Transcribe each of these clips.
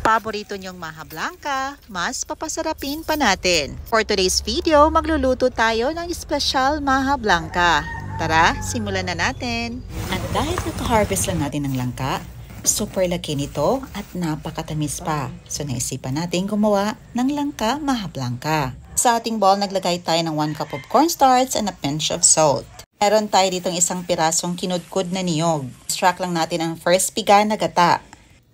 paborito nyong maha blanca, mas papasarapin pa natin. For today's video, magluluto tayo ng espesyal maha blanca. Tara, simulan na natin. At dahil naka-harvest lang natin ng langka, super laki nito at napakatamis pa. So naisipan natin gumawa ng langka maha blanca. Sa ating bowl, naglagay tayo ng 1 cup of cornstarch and a pinch of salt. Meron tayo ditong isang pirasong kinudkod na niyog. Extract lang natin ang first piga na gata.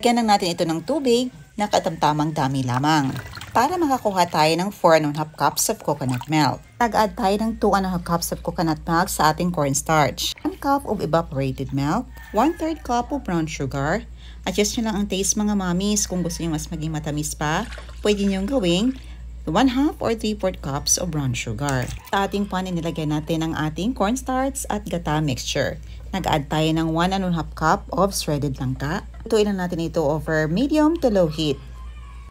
Lagyan lang natin ito ng tubig na katamtamang dami lamang. Para makakuha tayo ng 4.5 cups of coconut milk. Nag-add tayo ng 2.5 cups of coconut milk sa ating cornstarch. 1 cup of evaporated milk, 1/3 cup of brown sugar. Adjust nyo lang ang taste mga mommies. Kung gusto nyo mas maging matamis pa, pwede nyo gawing 1/2 or 3/4 cups of brown sugar. Sa ating pan, inilagay natin ang ating cornstarch at gata mixture. Nag-add tayo ng 1.5 cup of shredded langka. Lutuin lang natin ito over medium to low heat.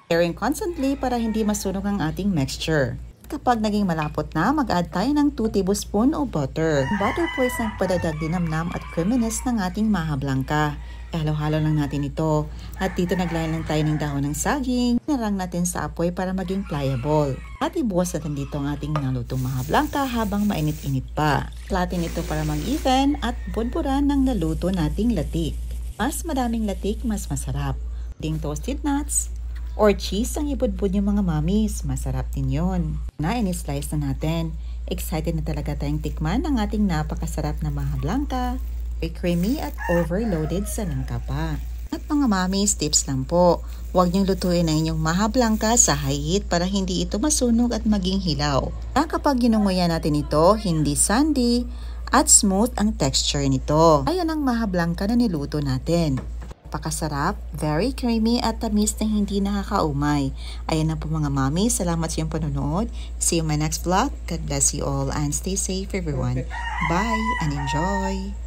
Stirring constantly para hindi masunog ang ating mixture. Kapag naging malapot na, mag-add tayo ng 2 tablespoon of butter. Butter po is nagpadadag dinamnam at creaminess ng ating maha blanca. Halo-halo lang natin ito. At dito naglayan lang tayo ng dahon ng saging. Narang natin sa apoy para maging pliable. At ibuhos natin dito ang ating nalutong maha blanca habang mainit-init pa. Platin ito para mag-even at budburan ng naluto nating latik. Mas madaming latik, mas masarap. Ding toasted nuts or cheese ang ibudbud yung mga mommies. Masarap din yun. Na ini-slice na natin. Excited na talaga tayong tikman ang ating napakasarap na maha blanca. Creamy at overloaded sa langka pa. At mga mommies, tips lang po. Huwag niyong lutuin ang inyong maha blanca sa high heat para hindi ito masunog at maging hilaw. Na kapag ginunguyan natin ito, hindi sandy at smooth ang texture nito. Ayan ang maha blanca na niluto natin. Napakasarap, very creamy at tamis na hindi nakakaumay. Ayan na po mga mami, salamat sa iyong panonood. See you in my next vlog. God bless you all and stay safe everyone. Bye and enjoy!